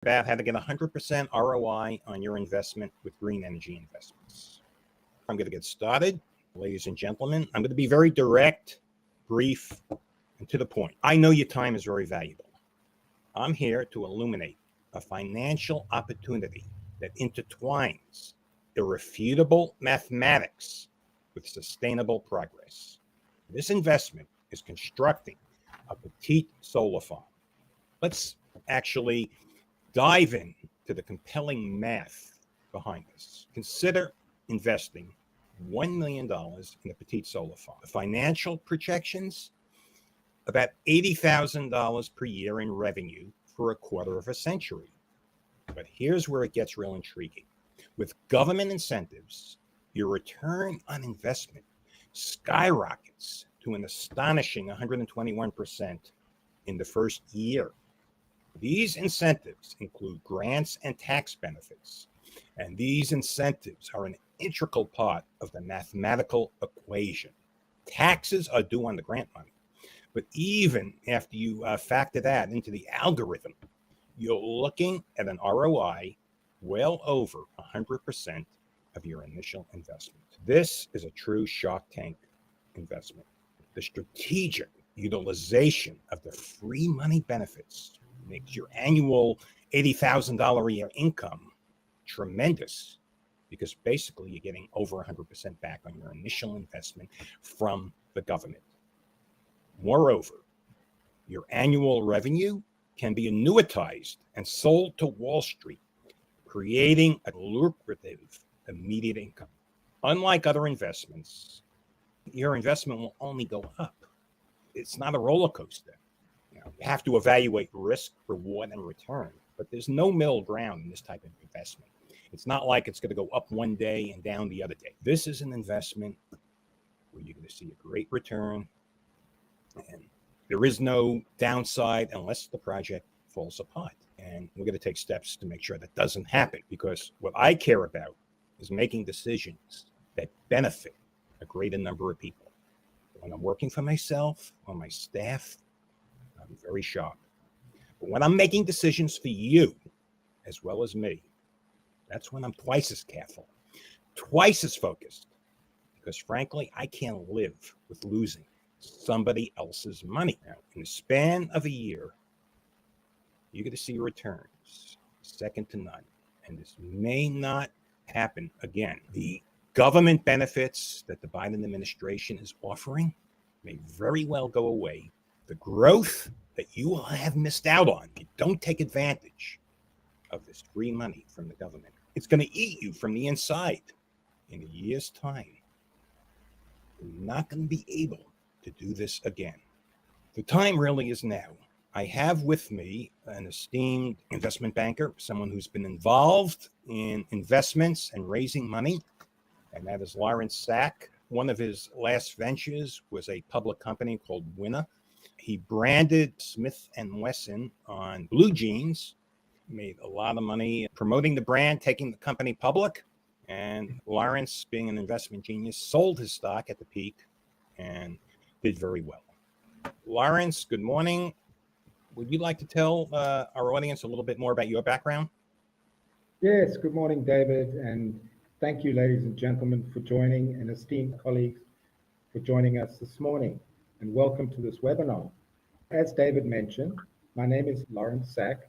About how to get 100% ROI on your investment with green energy investments. I'm going to get started. Ladies and gentlemen, I'm going to be very direct, brief, and to the point. I know your time is very valuable. I'm here to illuminate a financial opportunity that intertwines irrefutable mathematics with sustainable progress. This investment is constructing a petite solar farm. Let's actually dive in to the compelling math behind this. Consider investing $1 million in a petite solar farm. The financial projections, about $80,000 per year in revenue for a quarter of a century. But here's where it gets real intriguing. With government incentives, your return on investment skyrockets to an astonishing 121% in the first year. These incentives include grants and tax benefits, and these incentives are an integral part of the mathematical equation. Taxes are due on the grant money, but even after you factor that into the algorithm, you're looking at an ROI well over 100% of your initial investment. This is a true Shark Tank investment. The strategic utilization of the free money benefits makes your annual $80,000 a year income tremendous, because basically you're getting over 100% back on your initial investment from the government. Moreover, your annual revenue can be annuitized and sold to Wall Street, creating a lucrative immediate income. Unlike other investments, your investment will only go up. It's not a roller coaster. You have to evaluate risk, reward, and return, but there's no middle ground in this type of investment. It's not like it's going to go up one day and down the other day. This is an investment where you're going to see a great return, and there is no downside unless the project falls apart. And we're going to take steps to make sure that doesn't happen, because what I care about is making decisions that benefit a greater number of people. When I'm working for myself or my staff, I'm very sharp. But when I'm making decisions for you, as well as me, that's when I'm twice as careful, twice as focused, because frankly, I can't live with losing somebody else's money. Now, in the span of a year, you're going to see returns second to none, and this may not happen again. The government benefits that the Biden administration is offering may very well go away. The growth that you will have missed out on if you don't take advantage of this free money from the government, it's going to eat you from the inside. In a year's time, you're not going to be able to do this again. The time really is now. I have with me an esteemed investment banker, someone who's been involved in investments and raising money, and that is Lawrence Sack. One of his last ventures was a public company called Winner. He branded Smith & Wesson on blue jeans, made a lot of money promoting the brand, taking the company public. And Lawrence, being an investment genius, sold his stock at the peak and did very well. Lawrence, good morning. Would you like to tell our audience a little bit more about your background? Yes, good morning, David, and thank you, ladies and gentlemen, for joining, and esteemed colleagues for joining us this morning, and welcome to this webinar. As David mentioned, my name is Lawrence Sack.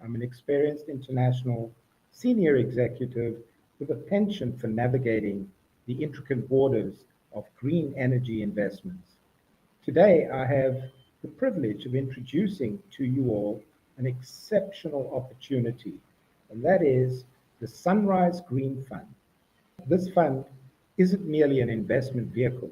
I'm an experienced international senior executive with a penchant for navigating the intricate waters of green energy investments. Today, I have the privilege of introducing to you all an exceptional opportunity, and that is the Sunrise Green Fund. This fund isn't merely an investment vehicle,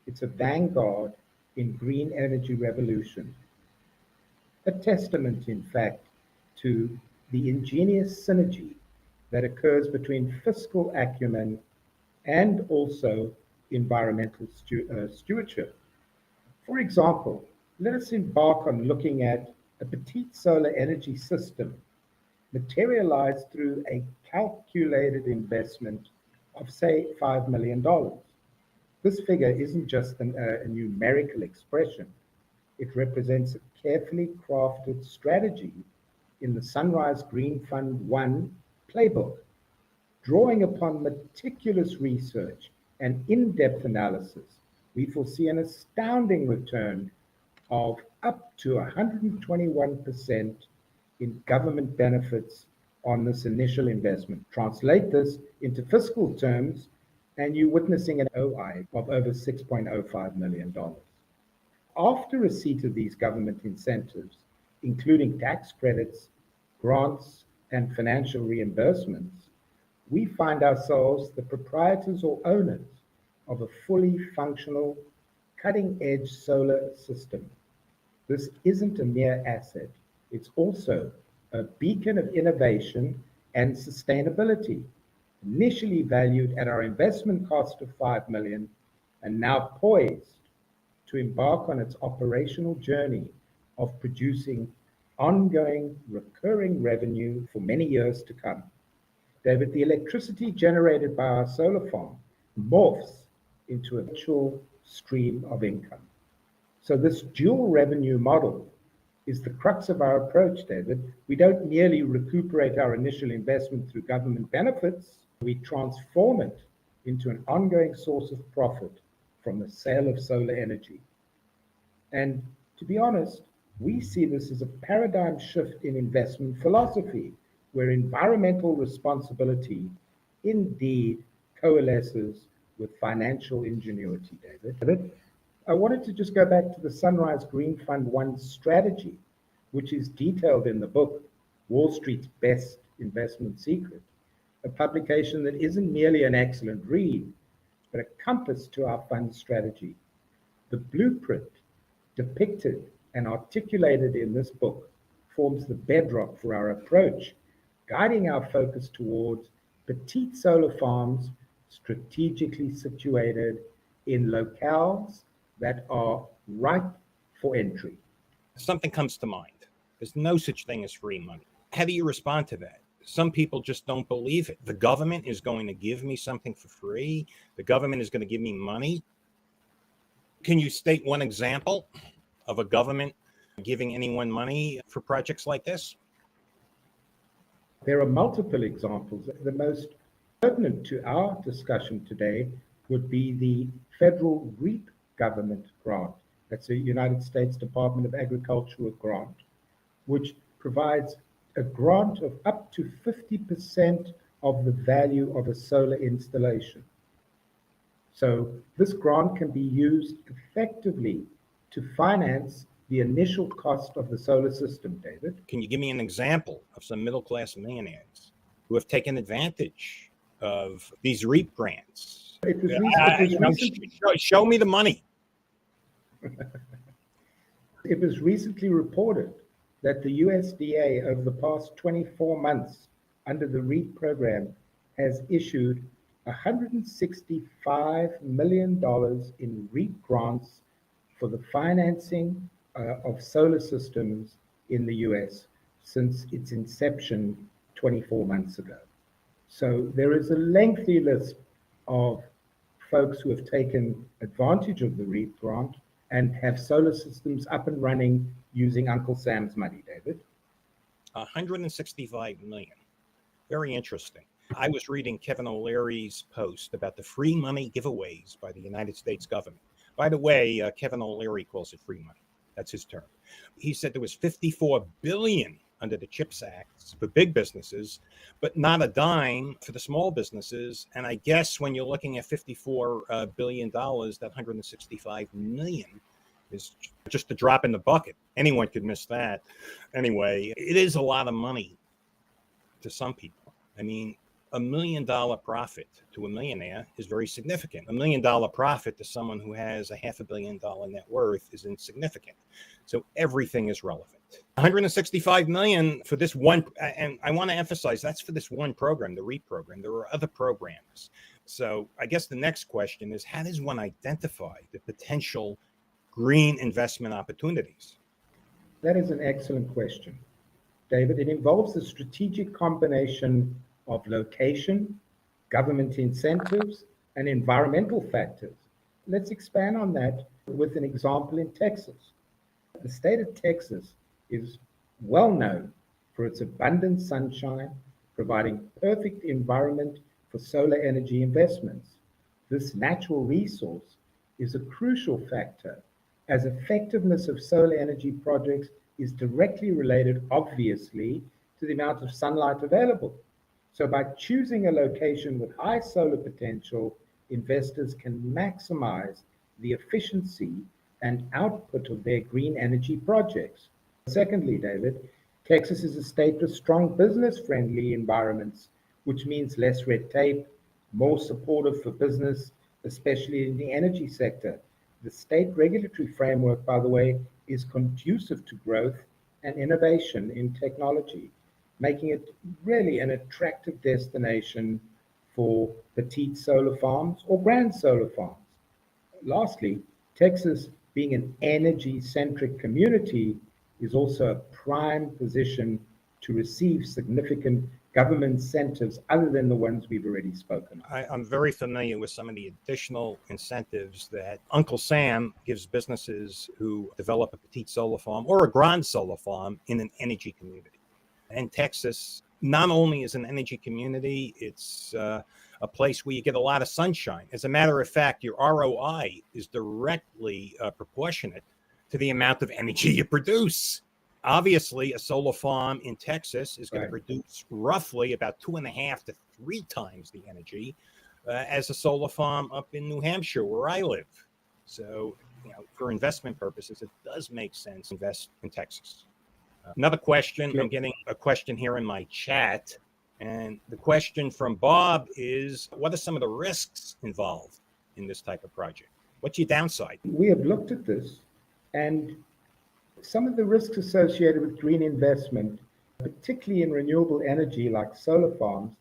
it's a vanguard in green energy revolution. A testament, in fact, to the ingenious synergy that occurs between fiscal acumen and also environmental stewardship. For example, let us embark on looking at a petite solar energy system materialized through a calculated investment of, say, $5 million. This figure isn't just a numerical expression. It represents a carefully crafted strategy in the Sunrise Green Fund 1 playbook, drawing upon meticulous research and in-depth analysis, we foresee an astounding return of up to 121% in government benefits on this initial investment. Translate this into fiscal terms, and you're witnessing an ROI of over $6.05 million. After receipt of these government incentives, including tax credits, grants, and financial reimbursements, we find ourselves the proprietors or owners of a fully functional, cutting-edge solar system. This isn't a mere asset, it's also a beacon of innovation and sustainability, initially valued at our investment cost of $5 million and now poised to embark on its operational journey of producing ongoing recurring revenue for many years to come. David, the electricity generated by our solar farm morphs into a virtual stream of income. So this dual revenue model is the crux of our approach, David. We don't merely recuperate our initial investment through government benefits, we transform it into an ongoing source of profit from the sale of solar energy. And to be honest, we see this as a paradigm shift in investment philosophy, where environmental responsibility indeed coalesces with financial ingenuity, David. I wanted to just go back to the Sunrise Green Fund 1 strategy, which is detailed in the book, Wall Street's Best Investment Secret, a publication that isn't merely an excellent read, but a compass to our fund strategy. The blueprint depicted and articulated in this book forms the bedrock for our approach, guiding our focus towards petite solar farms strategically situated in locales that are ripe for entry. Something comes to mind. There's no such thing as free money. How do you respond to that? Some people just don't believe it. The government is going to give me something for free. The government is going to give me money. Can you state one example of a government giving anyone money for projects like this? There are multiple examples. The most pertinent to our discussion today would be the federal REAP government grant. That's a United States Department of Agriculture grant, which provides a grant of up to 50% of the value of a solar installation. So this grant can be used effectively to finance the initial cost of the solar system, David. Can you give me an example of some middle-class millionaires who have taken advantage of these REAP grants? Show me the money. It was recently reported that the USDA over the past 24 months under the REAP program has issued $165 million in REAP grants for the financing of solar systems in the US since its inception 24 months ago. So there is a lengthy list of folks who have taken advantage of the REAP grant and have solar systems up and running using Uncle Sam's money, David. 165 million. Very interesting. I was reading Kevin O'Leary's post about the free money giveaways by the United States government. By the way, Kevin O'Leary calls it free money. That's his term. He said there was 54 billion under the CHIPS Act for big businesses, but not a dime for the small businesses. And I guess when you're looking at $54 billion, that 165 million is just a drop in the bucket. Anyone could miss that. Anyway, it is a lot of money to some people. I mean, $1 million profit to a millionaire is very significant. $1 million profit to someone who has a $500 million net worth is insignificant. So everything is relevant. 165 million for this one, and I want to emphasize that's for this one program, the REAP program. There are other programs. So I guess the next question is, how does one identify the potential green investment opportunities? That is an excellent question, David. It involves a strategic combination of location, government incentives, and environmental factors. Let's expand on that with an example in Texas. The state of Texas is well known for its abundant sunshine, providing perfect environment for solar energy investments. This natural resource is a crucial factor as effectiveness of solar energy projects is directly related, obviously, to the amount of sunlight available. So by choosing a location with high solar potential, investors can maximize the efficiency and output of their green energy projects. Secondly, David, Texas is a state with strong business-friendly environments, which means less red tape, more supportive for business, especially in the energy sector. The state regulatory framework, by the way, is conducive to growth and innovation in technology, making it really an attractive destination for petite solar farms or grand solar farms. Lastly, Texas, being an energy-centric community, is also a prime position to receive significant government incentives other than the ones we've already spoken of. I'm very familiar with some of the additional incentives that Uncle Sam gives businesses who develop a petite solar farm or a grand solar farm in an energy community. And Texas not only is an energy community, it's a place where you get a lot of sunshine. As a matter of fact, your ROI is directly proportionate to the amount of energy you produce. Obviously, a solar farm in Texas is going to produce roughly about 2.5 to 3 times the energy as a solar farm up in New Hampshire, where I live. So, for investment purposes, it does make sense to invest in Texas. Another question, I'm getting a question here in my chat. And the question from Bob is, what are some of the risks involved in this type of project? What's your downside? We have looked at this, and some of the risks associated with green investment, particularly in renewable energy like solar farms,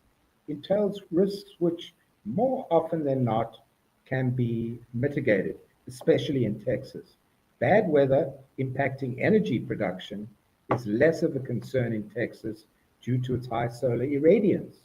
entails risks which more often than not can be mitigated, especially in Texas. Bad weather impacting energy production is less of a concern in Texas due to its high solar irradiance.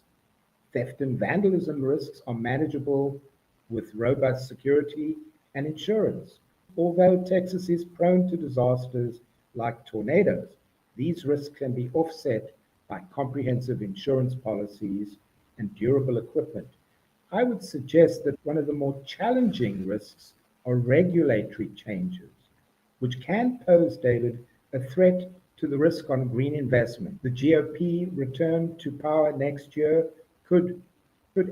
Theft and vandalism risks are manageable with robust security and insurance. Although Texas is prone to disasters like tornadoes, these risks can be offset by comprehensive insurance policies and durable equipment. I would suggest that one of the more challenging risks are regulatory changes, which can pose, David, a threat to the risk on green investment. The GOP return to power next year could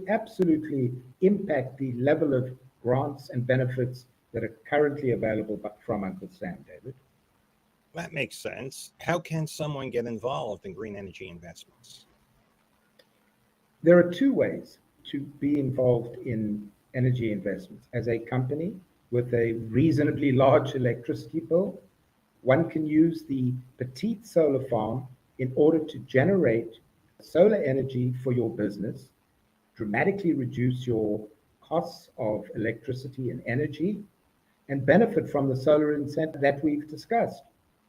absolutely impact the level of grants and benefits that are currently available from Uncle Sam, David. That makes sense. How can someone get involved in green energy investments? There are 2 ways to be involved in energy investments. As a company with a reasonably large electricity bill, one can use the petite solar farm in order to generate solar energy for your business, dramatically reduce your costs of electricity and energy, and benefit from the solar incentive that we've discussed.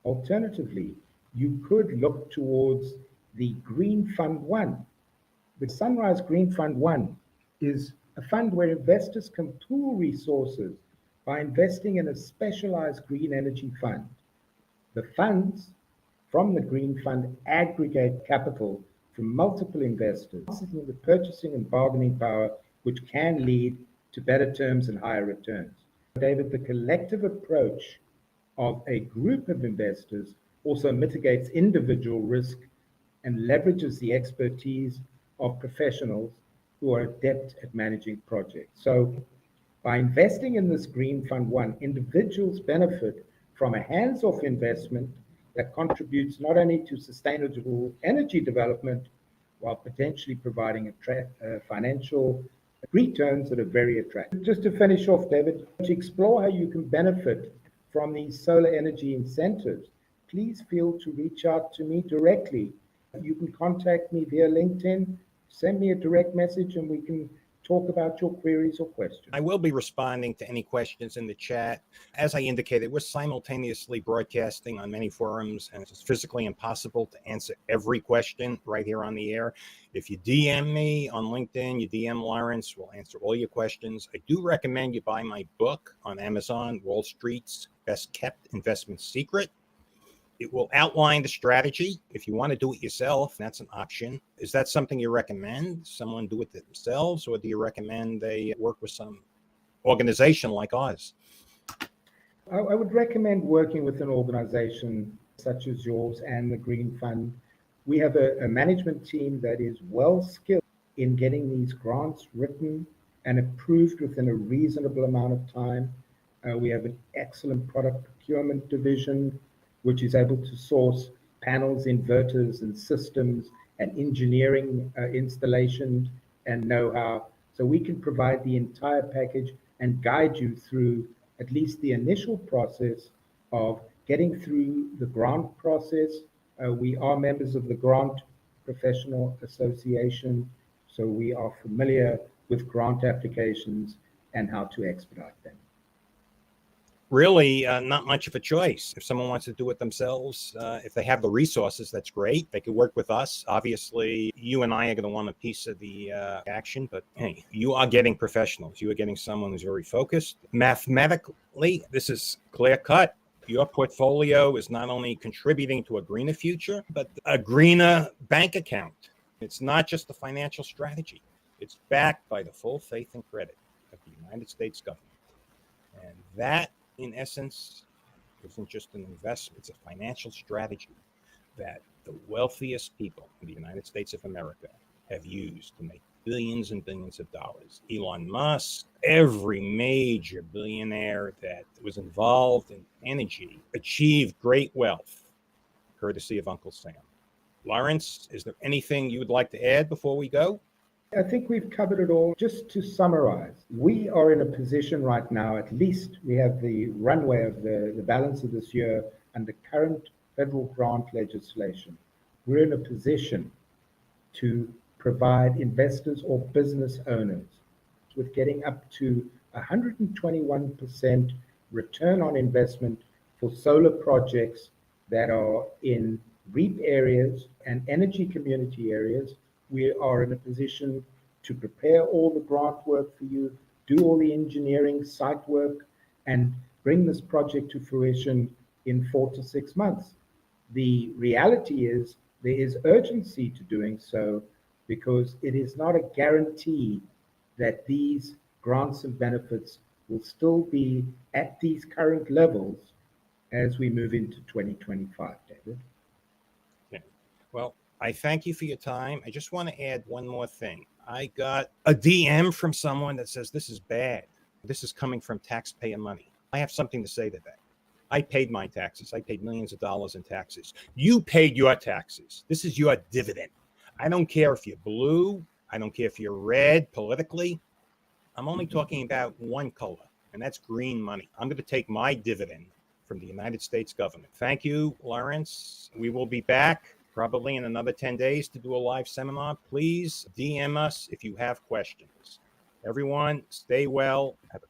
Alternatively, you could look towards the Green Fund 1. The Sunrise Green Fund 1 is a fund where investors can pool resources by investing in a specialized green energy fund. The funds from the Green Fund aggregate capital from multiple investors, the purchasing and bargaining power, which can lead to better terms and higher returns. David, the collective approach of a group of investors also mitigates individual risk and leverages the expertise of professionals who are adept at managing projects. So by investing in this Green Fund 1, individuals benefit from a hands-off investment that contributes not only to sustainable energy development, while potentially providing financial returns that are very attractive. Just to finish off, David, to explore how you can benefit from these solar energy incentives, please feel to reach out to me directly. You can contact me via LinkedIn, send me a direct message, and we can talk about your queries or questions. I will be responding to any questions in the chat. As I indicated, we're simultaneously broadcasting on many forums, and it's physically impossible to answer every question right here on the air. If you DM me on LinkedIn, you DM Lawrence, we'll answer all your questions. I do recommend you buy my book on Amazon, Wall Street's Best Kept Investment Secret. It will outline the strategy. If you want to do it yourself, that's an option. Is that something you recommend? Someone do it themselves, or do you recommend they work with some organization like ours? I would recommend working with an organization such as yours and the Green Fund. We have a management team that is well skilled in getting these grants written and approved within a reasonable amount of time. We have an excellent product procurement division, which is able to source panels, inverters, and systems and engineering installation and know-how. So we can provide the entire package and guide you through at least the initial process of getting through the grant process. We are members of the Grant Professional Association, so we are familiar with grant applications and how to expedite them. Really, not much of a choice. If someone wants to do it themselves, if they have the resources, that's great. They could work with us. Obviously, you and I are going to want a piece of the action, but hey, you are getting professionals. You are getting someone who's very focused. Mathematically, this is clear cut. Your portfolio is not only contributing to a greener future, but a greener bank account. It's not just the financial strategy. It's backed by the full faith and credit of the United States government. And that, in essence, isn't just an investment. It's a financial strategy that the wealthiest people in the United States of America have used to make billions and billions of dollars. Elon Musk, every major billionaire that was involved in energy achieved great wealth, courtesy of Uncle Sam. Lawrence, is there anything you would like to add before we go? I think we've covered it all. Just to summarize, we are in a position right now, at least we have the runway of the balance of this year under current federal grant legislation. We're in a position to provide investors or business owners with getting up to 121% return on investment for solar projects that are in REAP areas and energy community areas. We are in a position to prepare all the grant work for you, do all the engineering, site work, and bring this project to fruition in 4 to 6 months. The reality is there is urgency to doing so because it is not a guarantee that these grants and benefits will still be at these current levels as we move into 2025, David. Okay. Well, I thank you for your time. I just want to add one more thing. I got a DM from someone that says this is bad. This is coming from taxpayer money. I have something to say to that. I paid my taxes. I paid millions of dollars in taxes. You paid your taxes. This is your dividend. I don't care if you're blue. I don't care if you're red politically. I'm only talking about one color, and that's green money. I'm going to take my dividend from the United States government. Thank you, Lawrence. We will be back probably in another 10 days to do a live seminar. Please DM us if you have questions. Everyone, stay well. Have a